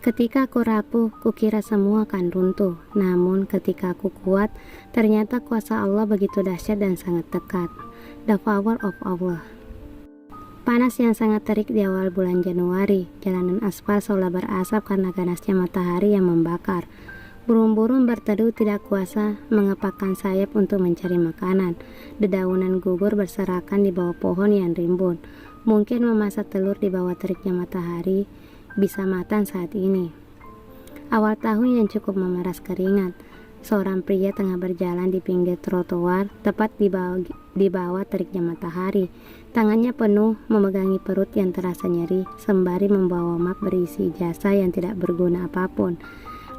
Ketika aku rapuh, kukira semua akan runtuh. Namun ketika aku kuat, ternyata kuasa Allah begitu dahsyat dan sangat dekat. The power of Allah. Panas yang sangat terik di awal bulan Januari. Jalanan aspal seolah berasap karena ganasnya matahari yang membakar. Burung-burung berteduh tidak kuasa mengepakkan sayap untuk mencari makanan. Dedaunan gugur berserakan di bawah pohon yang rimbun. Mungkin memasak telur di bawah teriknya matahari bisa matang saat ini. Awal tahun yang cukup memeras keringat. Seorang pria tengah berjalan di pinggir trotoar, tepat di bawah teriknya matahari. Tangannya penuh memegangi perut yang terasa nyeri, sembari membawa map berisi jasa yang tidak berguna apapun.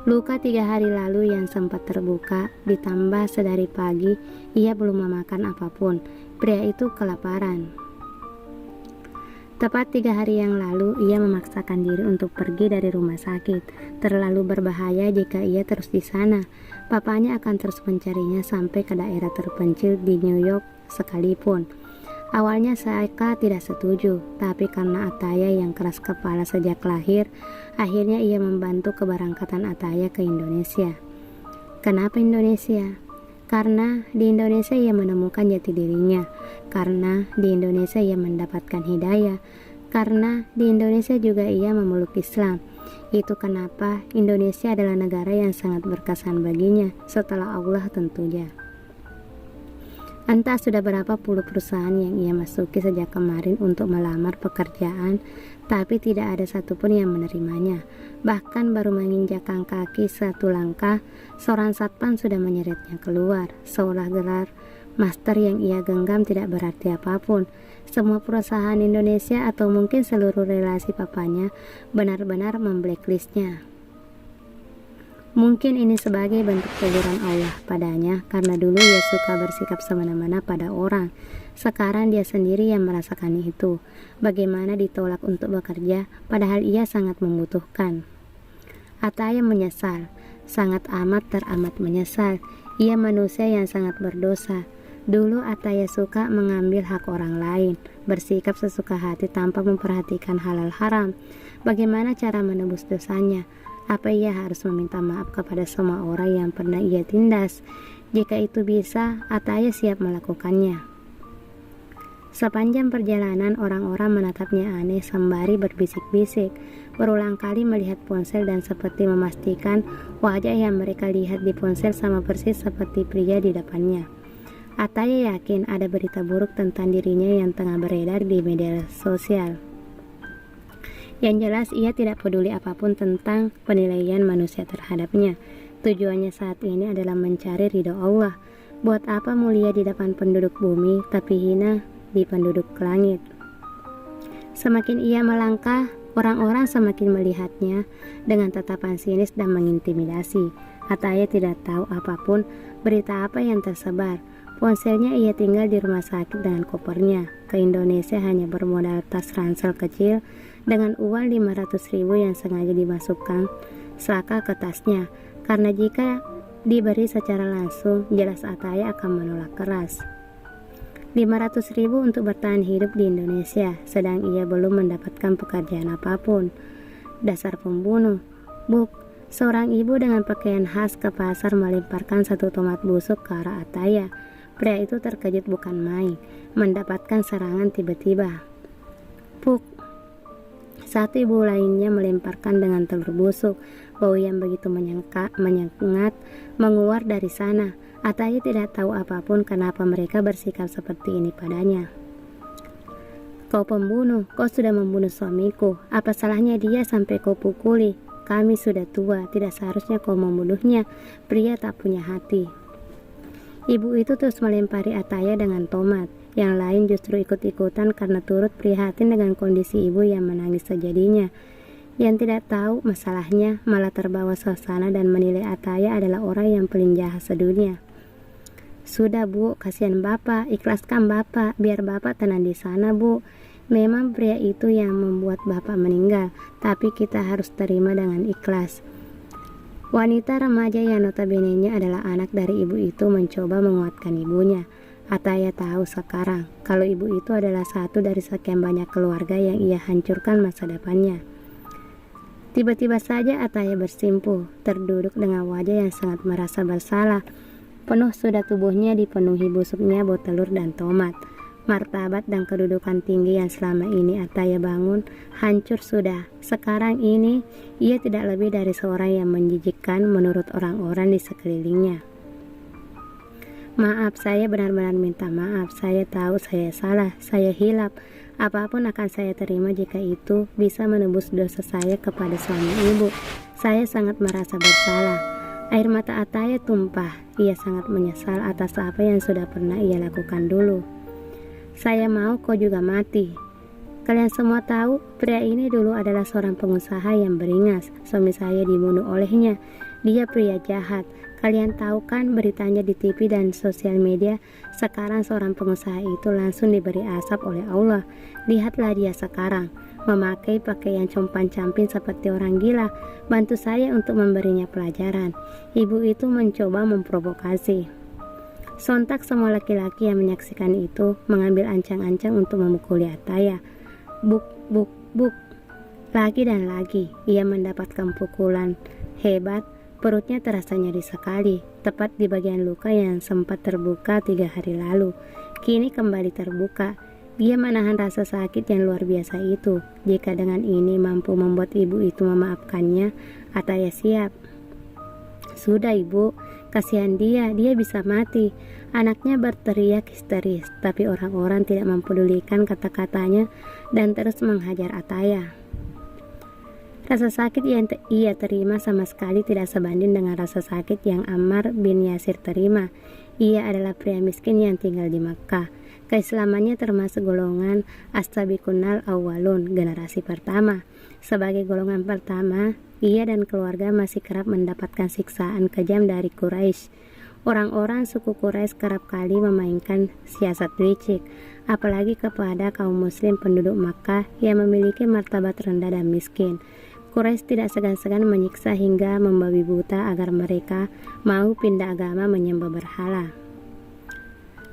Luka 3 hari lalu yang sempat terbuka, ditambah sedari pagi, ia belum memakan apapun. Pria itu kelaparan. Tepat 3 hari yang lalu, ia memaksakan diri untuk pergi dari rumah sakit. Terlalu berbahaya jika ia terus di sana. Papanya akan terus mencarinya sampai ke daerah terpencil di New York sekalipun. Awalnya Saika tidak setuju, tapi karena Ataya yang keras kepala sejak lahir, akhirnya ia membantu keberangkatan Ataya ke Indonesia. Kenapa Indonesia? Karena di Indonesia ia menemukan jati dirinya, karena di Indonesia ia mendapatkan hidayah, karena di Indonesia juga ia memeluk Islam. Itu kenapa Indonesia adalah negara yang sangat berkesan baginya setelah Allah tentunya. Entah sudah berapa puluh perusahaan yang ia masuki sejak kemarin untuk melamar pekerjaan, tapi tidak ada satupun yang menerimanya. Bahkan baru menginjakkan kaki satu langkah, seorang satpam sudah menyeretnya keluar, seolah gelar master yang ia genggam tidak berarti apapun. Semua perusahaan Indonesia atau mungkin seluruh relasi papanya benar-benar memblacklistnya. Mungkin ini sebagai bentuk teguran Allah padanya karena dulu ia suka bersikap semena-mena pada orang. Sekarang dia sendiri yang merasakan itu. Bagaimana ditolak untuk bekerja padahal ia sangat membutuhkan. Ataya menyesal, sangat teramat menyesal. Ia manusia yang sangat berdosa. Dulu Ataya suka mengambil hak orang lain, bersikap sesuka hati tanpa memperhatikan halal haram. Bagaimana cara menebus dosanya? Apa ia harus meminta maaf kepada semua orang yang pernah ia tindas? Jika itu bisa, Ataya siap melakukannya. Sepanjang perjalanan orang-orang menatapnya aneh sembari berbisik-bisik, berulang kali melihat ponsel dan seperti memastikan wajah yang mereka lihat di ponsel sama persis seperti pria di depannya. Ataya yakin ada berita buruk tentang dirinya yang tengah beredar di media sosial. Yang jelas ia tidak peduli apapun tentang penilaian manusia terhadapnya. Tujuannya saat ini adalah mencari ridho Allah. Buat apa mulia di depan penduduk bumi tapi hina di penduduk langit? Semakin ia melangkah, orang-orang semakin melihatnya dengan tatapan sinis dan mengintimidasi. Ataya tidak tahu apapun berita apa yang tersebar. Ponselnya ia tinggal di rumah sakit dengan kopernya. Ke Indonesia hanya bermodal tas ransel kecil dengan uang 500.000 yang sengaja dimasukkan Saka ke tasnya. Karena jika diberi secara langsung, jelas Ataya akan menolak keras. 500.000 untuk bertahan hidup di Indonesia, sedang ia belum mendapatkan pekerjaan apapun. Dasar pembunuh. Buk, seorang ibu dengan pakaian khas ke pasar melemparkan satu tomat busuk ke arah Ataya. Pria itu terkejut bukan main, mendapatkan serangan tiba-tiba. Puk. Satu ibu lainnya melemparkan dengan telur busuk. Bau yang begitu menyengat menguar dari sana. Ataya tidak tahu apapun kenapa mereka bersikap seperti ini padanya. Kau pembunuh, kau sudah membunuh suamiku. Apa salahnya dia sampai kau pukuli? Kami sudah tua, tidak seharusnya kau membunuhnya. Pria tak punya hati. Ibu itu terus melempari Ataya dengan tomat. Yang lain justru ikut-ikutan karena turut prihatin dengan kondisi ibu yang menangis sejadinya. Yang tidak tahu masalahnya malah terbawa suasana dan menilai Ataya adalah orang yang paling jahat sedunia. Sudah bu, kasihan bapak, ikhlaskan bapak, biar bapak tenang di sana bu. Memang pria itu yang membuat bapak meninggal, tapi kita harus terima dengan ikhlas. Wanita remaja yang notabene-nya adalah anak dari ibu itu mencoba menguatkan ibunya. Ataya tahu sekarang kalau ibu itu adalah satu dari sekian banyak keluarga yang ia hancurkan masa depannya. Tiba-tiba saja Ataya bersimpuh, terduduk dengan wajah yang sangat merasa bersalah. Penuh sudah tubuhnya dipenuhi busuknya bau telur dan tomat. Martabat dan kedudukan tinggi yang selama ini Ataya bangun hancur sudah. Sekarang ini ia tidak lebih dari seorang yang menjijikkan menurut orang-orang di sekelilingnya. Maaf, saya benar-benar minta maaf. Saya tahu saya salah, saya hilaf. Apapun akan saya terima jika itu bisa menembus dosa saya kepada suami ibu. Saya sangat merasa bersalah. Air mata Ataya tumpah. Ia sangat menyesal atas apa yang sudah pernah ia lakukan dulu. Saya mau kau juga mati. Kalian semua tahu, pria ini dulu adalah seorang pengusaha yang beringas. Suami saya dibunuh olehnya. Dia pria jahat. Kalian tahu kan beritanya di TV dan sosial media. Sekarang seorang pengusaha itu langsung diberi asap oleh Allah. Lihatlah dia sekarang, memakai pakaian compan-camping seperti orang gila. Bantu saya untuk memberinya pelajaran. Ibu itu mencoba memprovokasi. Sontak semua laki-laki yang menyaksikan itu mengambil ancang-ancang untuk memukuli Ataya. Buk, buk, buk. Lagi dan lagi ia mendapatkan pukulan hebat. Perutnya terasa nyeri sekali, tepat di bagian luka yang sempat terbuka 3 hari lalu. Kini kembali terbuka. Dia menahan rasa sakit yang luar biasa itu. Jika dengan ini mampu membuat ibu itu memaafkannya, Ataya siap. Sudah ibu, kasihan dia bisa mati. Anaknya berteriak histeris, tapi orang-orang tidak mempedulikan kata-katanya dan terus menghajar Ataya. Rasa sakit yang ia terima sama sekali tidak sebanding dengan rasa sakit yang Ammar bin Yasir terima. Ia adalah pria miskin yang tinggal di Makkah. Keislamannya termasuk golongan as-sabiqunal awwalun, generasi pertama. Sebagai golongan pertama, ia dan keluarga masih kerap mendapatkan siksaan kejam dari Quraisy. Orang-orang suku Quraisy kerap kali memainkan siasat licik, apalagi kepada kaum muslim penduduk Makkah yang memiliki martabat rendah dan miskin. Quraisy tidak segan-segan menyiksa hingga membabi buta agar mereka mau pindah agama menyembah berhala.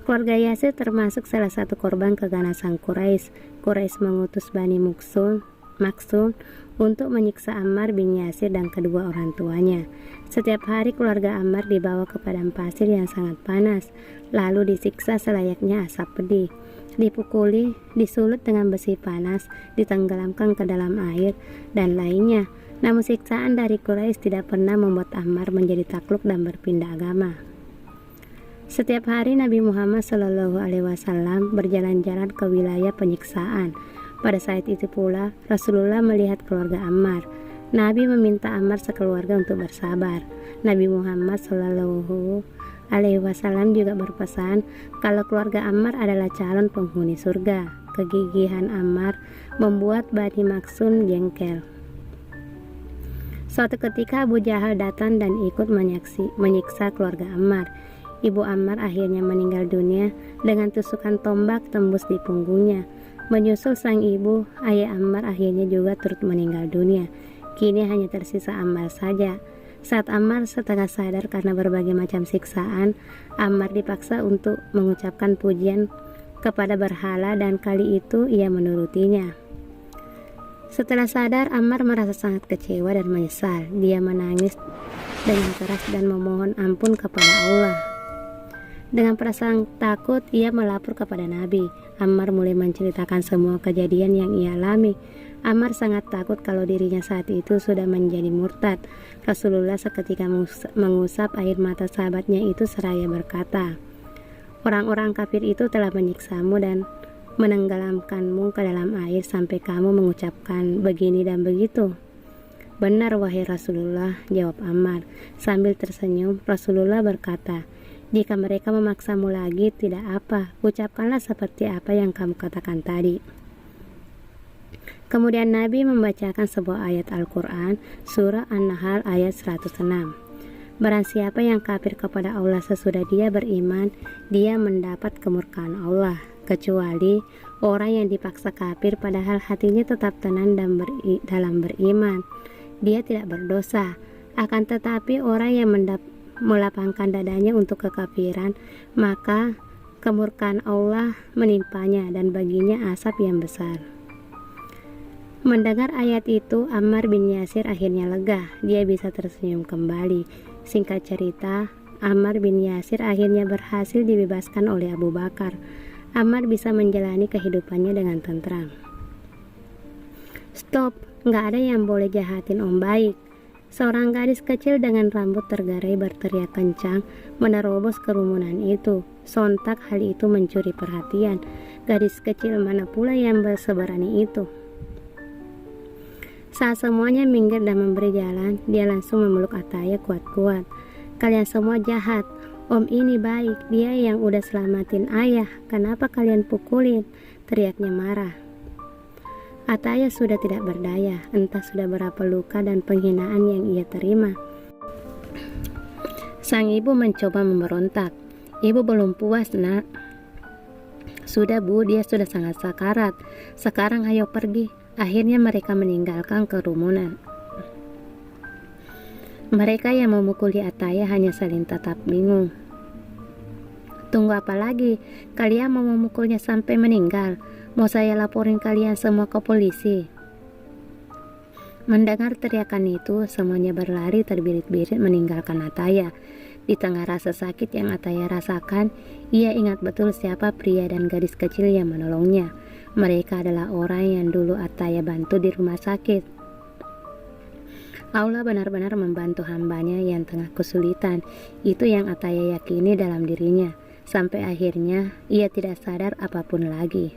Keluarga Yasir termasuk salah satu korban keganasan Quraisy. Quraisy mengutus Bani Maksum untuk menyiksa Ammar bin Yasir dan kedua orang tuanya. Setiap hari keluarga Ammar dibawa ke padang pasir yang sangat panas, lalu disiksa selayaknya asap pedih. Dipukuli, disulut dengan besi panas, ditenggelamkan ke dalam air, dan lainnya. Namun siksaan dari Quraisy tidak pernah membuat Ammar menjadi takluk dan berpindah agama. Setiap hari Nabi Muhammad SAW berjalan-jalan ke wilayah penyiksaan. Pada saat itu pula Rasulullah melihat keluarga Ammar. Nabi meminta Ammar sekeluarga untuk bersabar. Nabi Muhammad SAW juga berpesan kalau keluarga Ammar adalah calon penghuni surga. Kegigihan Ammar membuat Bani Maksum jengkel. Suatu ketika Abu Jahal datang dan ikut menyiksa keluarga Ammar. Ibu Ammar akhirnya meninggal dunia dengan tusukan tombak tembus di punggungnya. Menyusul sang ibu, ayah Ammar akhirnya juga turut meninggal dunia. Kini hanya tersisa Ammar saja. Saat Ammar setengah sadar karena berbagai macam siksaan, Ammar dipaksa untuk mengucapkan pujian kepada berhala dan kali itu ia menurutinya. Setelah sadar, Ammar merasa sangat kecewa dan menyesal. Dia menangis dengan keras dan memohon ampun kepada Allah. Dengan perasaan takut, ia melapor kepada Nabi. Ammar mulai menceritakan semua kejadian yang ia alami. Ammar sangat takut kalau dirinya saat itu sudah menjadi murtad. Rasulullah seketika mengusap air mata sahabatnya itu seraya berkata, "Orang-orang kafir itu telah menyiksamu dan menenggelamkanmu ke dalam air sampai kamu mengucapkan begini dan begitu." "Benar wahai Rasulullah," jawab Ammar. Sambil tersenyum, Rasulullah berkata, "Jika mereka memaksamu lagi, tidak apa, ucapkanlah seperti apa yang kamu katakan tadi." Kemudian Nabi membacakan sebuah ayat Al-Quran, surah An-Nahl ayat 106. Barang siapa yang kafir kepada Allah sesudah dia beriman, dia mendapat kemurkaan Allah, kecuali orang yang dipaksa kafir padahal hatinya tetap tenang dan dalam beriman. Dia tidak berdosa. Akan tetapi orang yang melapangkan dadanya untuk kekafiran, maka kemurkaan Allah menimpanya dan baginya asap yang besar. Mendengar ayat itu, Ammar bin Yasir akhirnya lega. Dia bisa tersenyum kembali. Singkat cerita, Ammar bin Yasir akhirnya berhasil dibebaskan oleh Abu Bakar. Ammar bisa menjalani kehidupannya dengan tentram. Stop, nggak ada yang boleh jahatin Om Baik. Seorang gadis kecil dengan rambut tergarai berteriak kencang menerobos kerumunan itu. Sontak hal itu mencuri perhatian. Gadis kecil mana pula yang seberani itu? Saat semuanya minggir dan memberi jalan, dia langsung memeluk Ataya kuat-kuat. Kalian semua jahat. Om ini baik, dia yang udah selamatin ayah. Kenapa kalian pukulin? Teriaknya marah. Ataya sudah tidak berdaya, entah sudah berapa luka dan penghinaan yang ia terima. Sang ibu mencoba memberontak. Ibu belum puas, nak. Sudah bu, dia sudah sangat sakarat. Sekarang ayo pergi. Akhirnya mereka meninggalkan kerumunan. Mereka yang memukuli Ataya hanya saling tatap bingung. Tunggu apa lagi? Kalian mau memukulnya sampai meninggal? Mau saya laporin kalian semua ke polisi? Mendengar teriakan itu, semuanya berlari terbirit-birit meninggalkan Ataya. Di tengah rasa sakit yang Ataya rasakan, ia ingat betul siapa pria dan gadis kecil yang menolongnya. Mereka adalah orang yang dulu Ataya bantu di rumah sakit. Allah benar-benar membantu hambanya yang tengah kesulitan. Itu yang Ataya yakini dalam dirinya. Sampai akhirnya ia tidak sadar apapun lagi.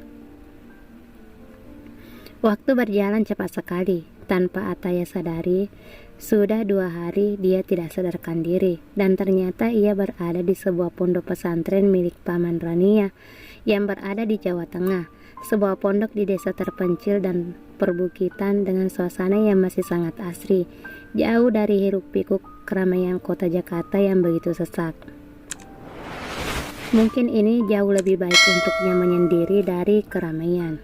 Waktu berjalan cepat sekali. Tanpa Ataya sadari, sudah 2 hari dia tidak sadarkan diri. Dan ternyata ia berada di sebuah pondok pesantren milik Paman Rania yang berada di Jawa Tengah. Sebuah pondok di desa terpencil dan perbukitan dengan suasana yang masih sangat asri, jauh dari hiruk-pikuk keramaian kota Jakarta yang begitu sesak. Mungkin ini jauh lebih baik untuknya menyendiri dari keramaian.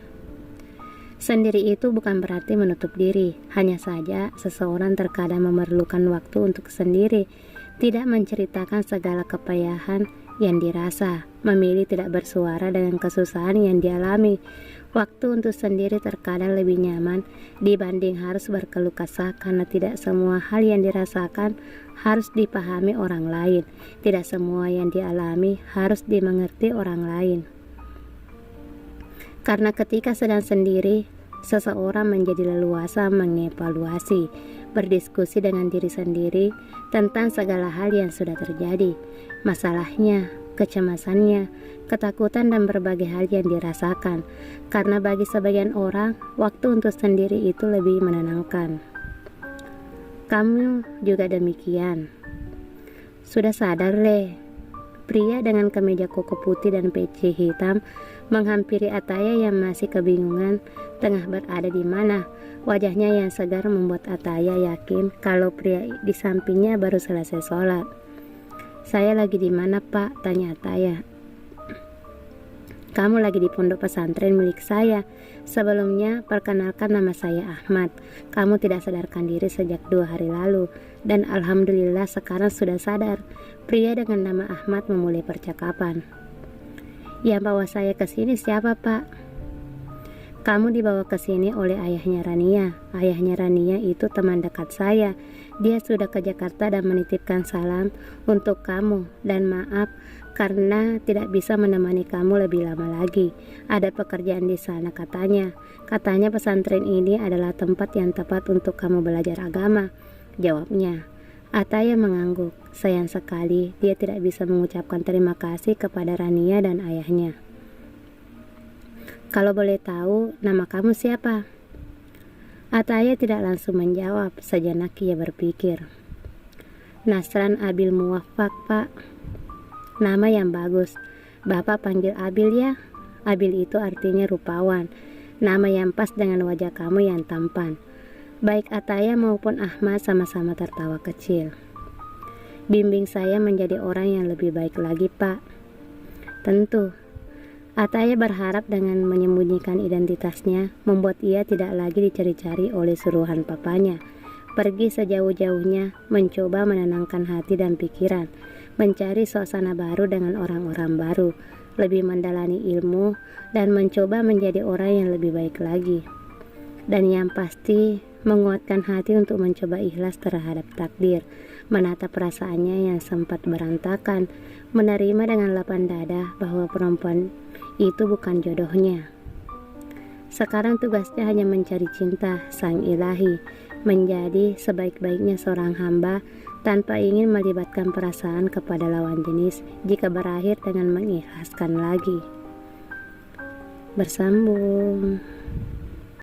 Sendiri itu bukan berarti menutup diri, hanya saja seseorang terkadang memerlukan waktu untuk sendiri, tidak menceritakan segala kepayahan yang dirasa, memilih tidak bersuara dengan kesusahan yang dialami. Waktu untuk sendiri terkadang lebih nyaman dibanding harus berkeluh kesah karena tidak semua hal yang dirasakan harus dipahami orang lain. Tidak semua yang dialami harus dimengerti orang lain. Karena ketika sedang sendiri, seseorang menjadi leluasa mengevaluasi, berdiskusi dengan diri sendiri tentang segala hal yang sudah terjadi, masalahnya, kecemasannya, ketakutan dan berbagai hal yang dirasakan. Karena bagi sebagian orang, waktu untuk sendiri itu lebih menenangkan. Kamu juga demikian. Sudah sadar, Le? Pria dengan kemeja koko putih dan peci hitam menghampiri Ataya yang masih kebingungan tengah berada di mana. Wajahnya yang segar membuat Ataya yakin kalau pria di sampingnya baru selesai sholat. Saya lagi di mana, Pak? Tanya Ataya. Kamu lagi di pondok pesantren milik saya. Sebelumnya, perkenalkan nama saya Ahmad. Kamu tidak sadarkan diri sejak 2 hari lalu. Dan alhamdulillah sekarang sudah sadar. Pria dengan nama Ahmad memulai percakapan. Yang bawa saya ke sini siapa, Pak? Kamu dibawa ke sini oleh ayahnya Rania. Ayahnya Rania itu teman dekat saya. Dia sudah ke Jakarta dan menitipkan salam untuk kamu. Dan maaf karena tidak bisa menemani kamu lebih lama lagi. Ada pekerjaan di sana katanya. Katanya pesantren ini adalah tempat yang tepat untuk kamu belajar agama, jawabnya. Ataya mengangguk. Sayang sekali dia tidak bisa mengucapkan terima kasih kepada Rania dan ayahnya. Kalau boleh tahu, nama kamu siapa? Ataya tidak langsung menjawab. Sejenak ia berpikir. Nasran Abil Muwaffaq, Pak. Nama yang bagus. Bapak panggil Abil ya? Abil itu artinya rupawan. Nama yang pas dengan wajah kamu yang tampan. Baik Ataya maupun Ahmad sama-sama tertawa kecil. Bimbing saya menjadi orang yang lebih baik lagi, Pak. Tentu. Ataya berharap dengan menyembunyikan identitasnya membuat ia tidak lagi dicari-cari oleh suruhan papanya. Pergi sejauh-jauhnya, mencoba menenangkan hati dan pikiran, mencari suasana baru dengan orang-orang baru, lebih mendalami ilmu, dan mencoba menjadi orang yang lebih baik lagi. dan yang pasti menguatkan hati untuk mencoba ikhlas terhadap takdir, menatap perasaannya yang sempat berantakan, menerima dengan lapang dada bahwa perempuan itu bukan jodohnya. Sekarang tugasnya hanya mencari cinta sang ilahi, menjadi sebaik-baiknya seorang hamba tanpa ingin melibatkan perasaan kepada lawan jenis jika berakhir dengan mengikhlaskan lagi. Bersambung.